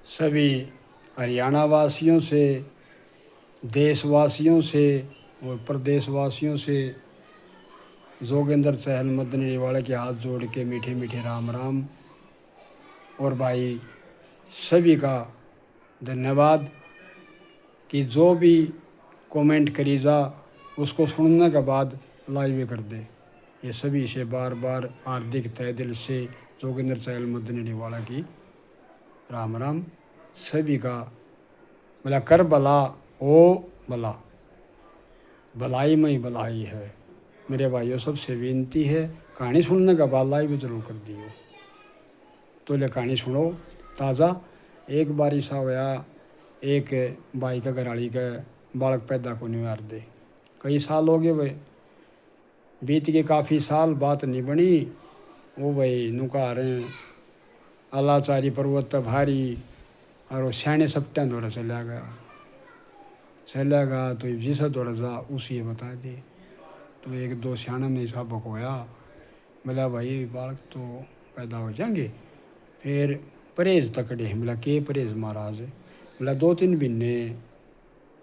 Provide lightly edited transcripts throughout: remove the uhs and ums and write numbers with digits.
सभी हरियाणा वासियों से, देशवासियों से और प्रदेशवासियों से जोगेंद्र चहल मदन निवाले के हाथ जोड़ के मीठे मीठे राम राम। और भाई सभी का धन्यवाद कि जो भी कमेंट करी जा उसको सुनने के बाद लाइव कर दे। ये सभी से बार बार हार्दिक तहे दिल से जोगेंद्र चहल मदन निवाला की राम राम। सभी का भला कर भला ओ भला, भलाई में ही भलाई है। मेरे भाइयों सबसे विनती है, कहानी सुनने का बाद लाइव जरूर कर दियो। तो ले कहानी सुनो ताज़ा। एक बार ऐसा होया, एक भाई का घराली का बालक पैदा को नहीं दे। कई साल हो गए भाई, बीत के काफ़ी साल, बात नहीं बनी। वो भाई नुकार अलाचारी पर्वत भारी और वो सियाने सप्टें दौड़ा चला गया तो जिसा दौड़ा जा उसी बता दे। तो एक दो सियाणा ने सबक होया, बोला भाई बालक तो पैदा हो जाएंगे, फिर परहेज तकड़े हैं। बोला के परहेज महाराज? बोला 2-3 महीने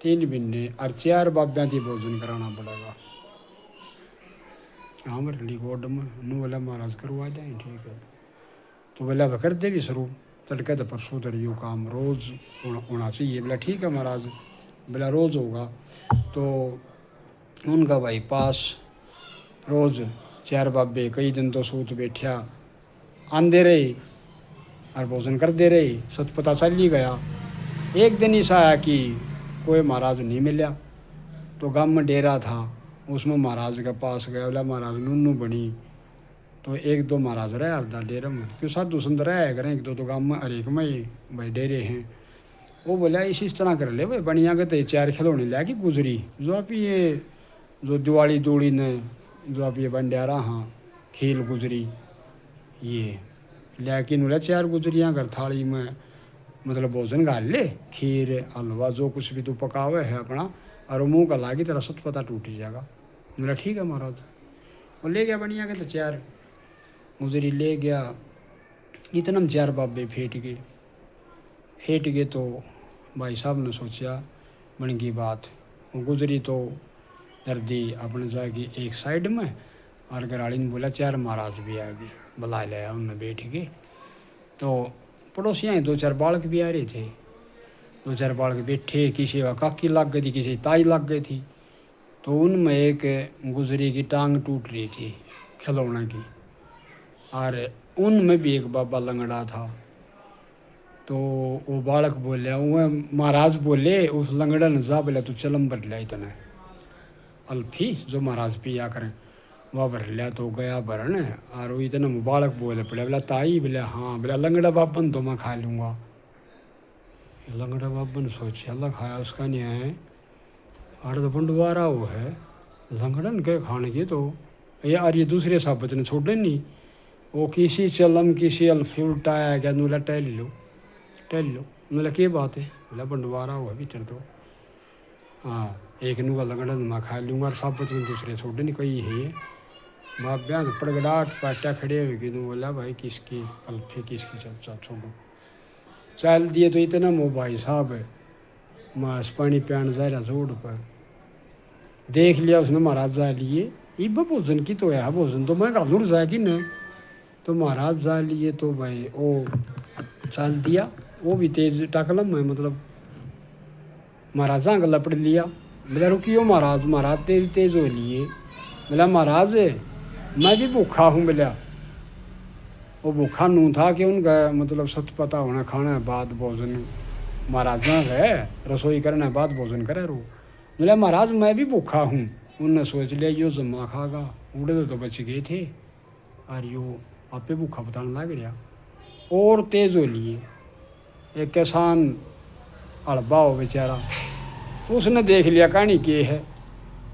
3 महीने और 4 बाब्या की भोजन कराना पड़ेगा। हाँ मेरे रिकॉर्ड में नू बोला महाराज करवा जाए, ठीक है। तो बोला कर दे भी शुरू, तड़के तो परसों तर यू काम रोज़ होना चाहिए। बोला ठीक है महाराज। बोला रोज़ होगा। तो उनका भाई पास रोज़ 4 बाबे कई दिन तो सूत बैठा आंदे रहे और भोजन कर दे रहे। सच पता चल ही गया। एक दिन ऐसा आया कि कोई महाराज नहीं मिला। तो गाँव में डेरा था, उसमें महाराज के पास गया। बोला महाराज नूनू बनी। तो 1-2 महाराज रहे अर्धा डेरे में, क्यों साधु संत रहे करें, 1-2 तो गाँव में हर एक में ही भाई डेरे हैं। वो बोला इस तरह कर ले भाई, बढ़िया के तो 4 खिलौने ला के गुजरी, जो आप ये जो दिवाली दूड़ी ने जो आप ये भंडारा हाँ खील गुजरी ये, लेकिन बोला 4 गुजरियाँ घर थाली में मतलब भोजन गाल ले, खीर हलवा जो कुछ भी तू पकावे है अपना, और मुँह का लागी तेरा सच पता टूट जाएगा। बोला ठीक है महाराज। वो ले गया बढ़िया के तो 4 गुजरी ले गया। इतना में 4 बाबे फेट गए। तो भाई साहब ने सोचा बन गई बात। वो गुजरी तो दर्दी अपने जाएगी एक साइड में, और घराली ने बोला 4 महाराज भी आएगी, बुला लिया। उनने बैठ गए। तो पड़ोसियाँ ही 2-4 बालक भी आ रहे थे। 2-4 बालक बैठे, किसी का काकी लग गई थी, किसी ताई लग गई थी। तो उनमें एक गुजरी की टांग टूट रही थी खिलौने की, और उनमें भी एक बाबा लंगड़ा था। तो वो बालक बोले, वो महाराज बोले उस लंगड़ा ने जा बोला तू चलम भर लिया इतना अल्फी जो महाराज पिया करें, वह भर लिया। तो गया भरन, और वो इतना बालक बोले पड़े। बोला ताई? बोले हाँ। बोला लंगड़ा बाबन तो मैं खा लूँगा। लंगड़ा बाबन सोचे अल्लाह खाया उसका नहीं है, और तो बंडवारा वो है लंगड़न के खाने की। तो यार ये दूसरे साबत ने छोड़े नहीं। वो किसी चलम किसी अल्फी उल्टाया क्या, नूला टहल लो। बोला क्या बात है? बोला बंडवारा हुआ भीतर तो हाँ एक नूका लंगड़ा मैं खा लूँगा, और साबत में दूसरे छोड़े नहीं कही है। बाब्या तो पड़गड़ाट पाटा खड़े हुए। बोला भाई किसकी अल्फी किसकी चर्चा छोड़ो। चल दिए तो इतना मो भाई साहब मांस पानी प्यान जा रहा जोड़ पर देख लिया उसने महाराज जा लिए। इब भोजन की तो है, भोजन तो मैं गालूर जाए कि न। तो महाराज जा लिए तो भाई वो चल दिया। वो भी तेज टकलम है, मतलब महाराजा का लपट लिया। बोला रुकियो महाराज, महाराज तेरी तेज हो लिए। बोला महाराज मैं भी भूखा हूँ। बोला वो भूखा नू था कि उनका मतलब सच पता होना खाना है बाद भोजन, महाराजा है रसोई करना है बाद भोजन करे रो। बोला महाराज मैं भी भूखा हूँ। उनने सोच लिया यो जमा खागा, उड़े तो बच गए थे, और यो आपे भूखा बताने लग रहा। और तेज हो लिए। एक किसान हड़बा हो बेचारा, उसने देख लिया कहानी के है,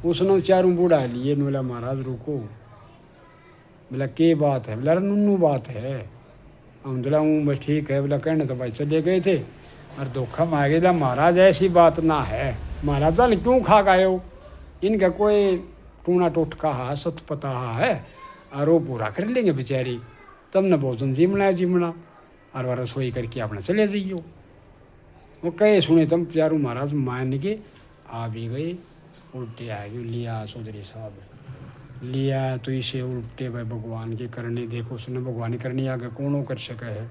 उसने 4 बूढ़ा लिए। बोला महाराज रुको। बोला के बात है? बोला नन्नू बात है। हम बोला हूँ बस ठीक है। बोला कहने तो भाई चले गए थे और धोखा में आ गया। महाराज ऐसी बात ना है, महाराज ने क्यों खा गए हो? इनका कोई टूना टोटका है सत पता है, और वो पूरा कर लेंगे बेचारी। तब न भोजन जिमना और वह रसोई करके अपना चले जाइयो। वो कहे सुने तुम प्यारू महाराज मान के आ भी गए। उल्टे आ गए, लिया चौधरी साहब लिया तो इसे उल्टे भाई भगवान के करने देखो, उसने भगवान करने आगे कौन कर सका है।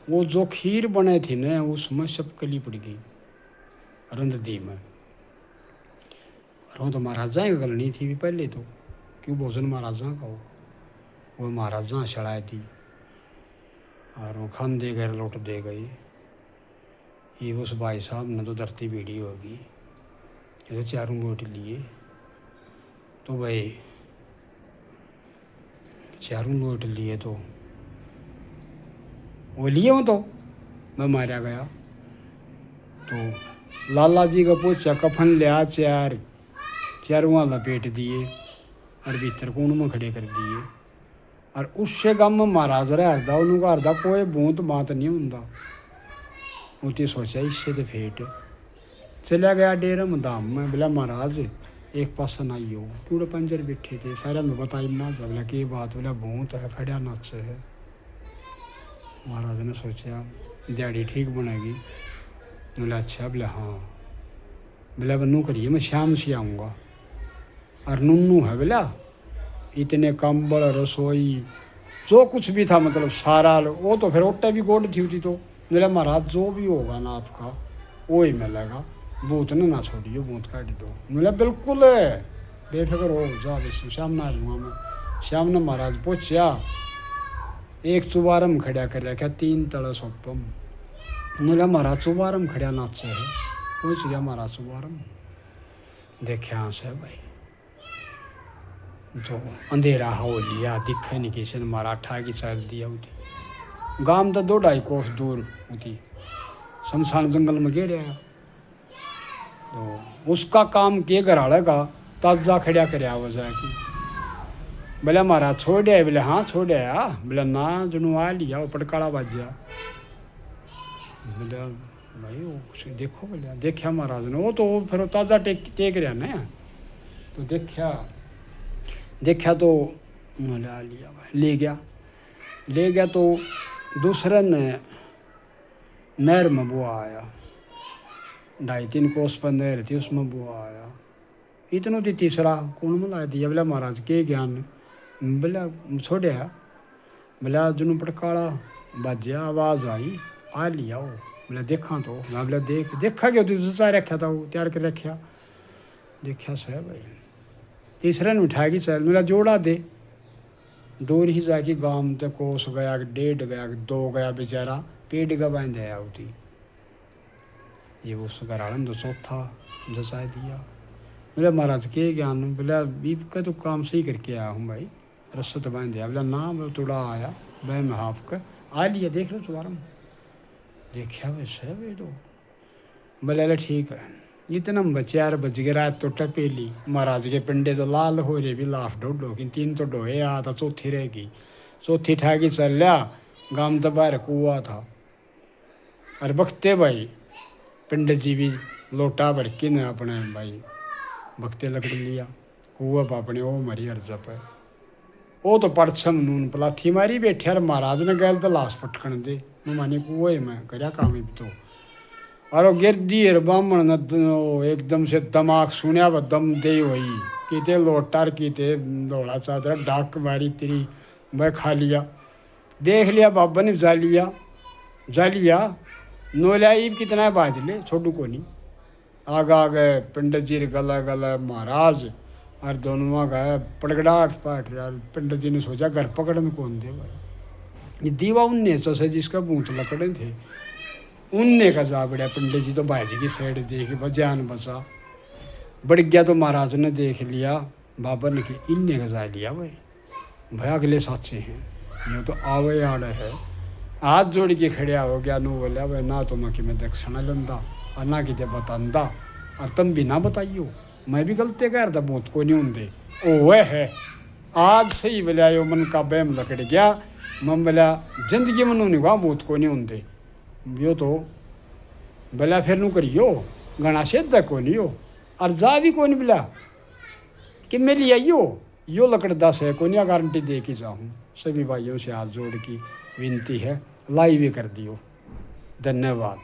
वो जो खीर बने थी न उसमें सब कली पड़ गई रंधदी में। और वो तो महाराजा की गल नहीं थी भी पहले तो, क्यों भोजन महाराजा का हो, वो महाराजा चढ़ाई थी और वो खान दे गए लौट दे गई। ये उस भाई साहब ने तो धरती बीड़ी होगी, ये तो चारों लौट लिए। तो भाई चारों लौट लिए तो वो लिए हो तो मैं मारा गया। तो लाला जी का पूछा कफन लिया चारों वाला लपेट दिए और भीतर कूण में खड़े कर दिए। और उससे गम में महाराज रहता उनका हरदा कोई बूंद बात नहीं होंदा। उती सोचा इससे तो फेट चला गया डेरा में दाम में। बोला महाराज एक पासन आई हो, कूड़े पंजर बैठे थे, सारा में बताई ना जा। बोला की बात, बोला भूत है खड़ा नाच है। महाराज ने सोचा दिहाड़ी ठीक बनेगी। बोला अच्छा। बोला हाँ। बोला बनू करिए मैं शाम से आऊँगा। और नन्नू है बोला इतने कंबल रसोई जो कुछ भी था मतलब सारा, वो तो फिर ओटा भी गोड थी तो। बोला महाराज जो भी होगा ना आपका वो ही मिलेगा, बूथ ने ना छोड़ियो, बूथ काट दो। बोला बिल्कुल है, बेफिक्र हो जा, शाम ना आ लूँगा मैं। शाम ने महाराज पहुँचा, एक चुबारम खड़ा कर रखा 3 तड़ा सोपम। बोला महाराज चुबारम खड़ा नाच है। पहुँच गया महाराज चुबारम, देखे हाँ से भाई तो अंधेरा हो लिया, दिखे नहीं किसी ने। मराठा की चल दिया उठी गांव तो 2-2.5 कोस दूर उठी शमशान जंगल में गिर रहा। तो उसका काम के घराड़े का ताजा खड़ा करया वजह की। बोला महाराज छोड़ आए। बोले हाँ छोड़ आया। बोला ना जुनू आ लिया, वो पटकाड़ा बाजा। बोला भाई वो देखो। बोला देखा महाराज ने, वो तो फिर ताज़ा टेक रहा ना। तो देखा तो ला लिया भाई, ले गया। तो दूसरे ने नहर में बुआ आया, 2.5-3 कोस पर नहर थी, उसमें बुआ आया। इतनों थी तीसरा कौन में ला दिया। बोला महाराज के ज्ञान। बोला छोड़िया। बोला जुनू पटकाड़ा बाजा, आवाज़ आई आ लिया वो। बोला देखा तो। मैं बोला देखा क्यों तू जचा रखा था वो तैयार कर रखा। देखा सह भाई। तीसरे ने उठाएगी चल। मेरा जोड़ा दे। दूर ही जाके गांव तक कोस गया, 1.5 गया, 2 गया, बेचारा पेड़ का बांध आया होती। ये वो उसका राड़न तो चौथा जचा दिया। बोला महाराज के ज्ञान। बोला बीप का तो काम सही करके आया हूँ भाई, रस्सत बांध दिया। बोला ना मैं थोड़ा आया वह में हाफ का आ लिया, देख लो चुबारम। देखा वैसे भाई तो। बोला ठीक है। इतना 4 बज गए, रात तो टपेली। महाराज के पिंडे तो लाल हो रहे भी, लाफ ढोडो की 3 तो ढोए आ था, चौथी रहेगी। चौथी ठाकी चल लिया। गांव तो बाहर कुआ था और बख्ते भाई पंडित जी भी लोटा भर के ने अपने भाई बख्ते लकड़ लिया कुआ पर अपने ओ मरी अर्जप है। वो तो परछम नून पलाथी मारी बैठे और महाराज ने गैल तो लाश पटकन दे मानी कुएं में करया काम ही तो। और वो गिरदी है ब्राह्मण ने एकदम से दमाग सुनिया व दम दे वही किते लोटार कीते दौड़ा चादर डाक मारी तेरी वह खा लिया। देख लिया बाबा ने जा लिया नोलिया ईब कितना बाज ले छोटू को नहीं। आगा गए पंडित जी गला गला महाराज और दोनों गए पड़गड़ाट पाट यार। पंडित जी ने सोचा घर पकड़न कौन दे भाई, ये दीवा उनने से जिसका बूथ लकड़े थे उनने का जा बढ़िया। पंडित जी तो भाई की साइड देख जान बचा बढ़ गया। तो महाराज ने देख लिया बाबा ने कि इनने का जा लिया भाई अगले साचे हैं, ये तो आवे आड़े है। हाथ जोड़ के खड़िया हो गया। नो बोलिया भाई ना तो मैं कि मैं दक्षिणा लंदा और ना कि बतांदा और तुम भी ना बताइयो, मैं भी गलती कर था बहुत को नहीं होंगे। ओ वह है आज सही बोलिया यो मन का बैम लकड़ गया। मैं बोलिया जिंदगी में नहीं वहाँ बहुत को नहीं होंगे यो तो बोला फिर नू करियो गणा सीधा को नहीं हो और जा भी को नहीं बोला कि मेरी आइयो यो लकड़ 10 है को नहीं गारंटी दे के जाऊँ। सभी भाइयों से हाथ जोड़ की विनती है, लाइव भी कर दियो। धन्यवाद।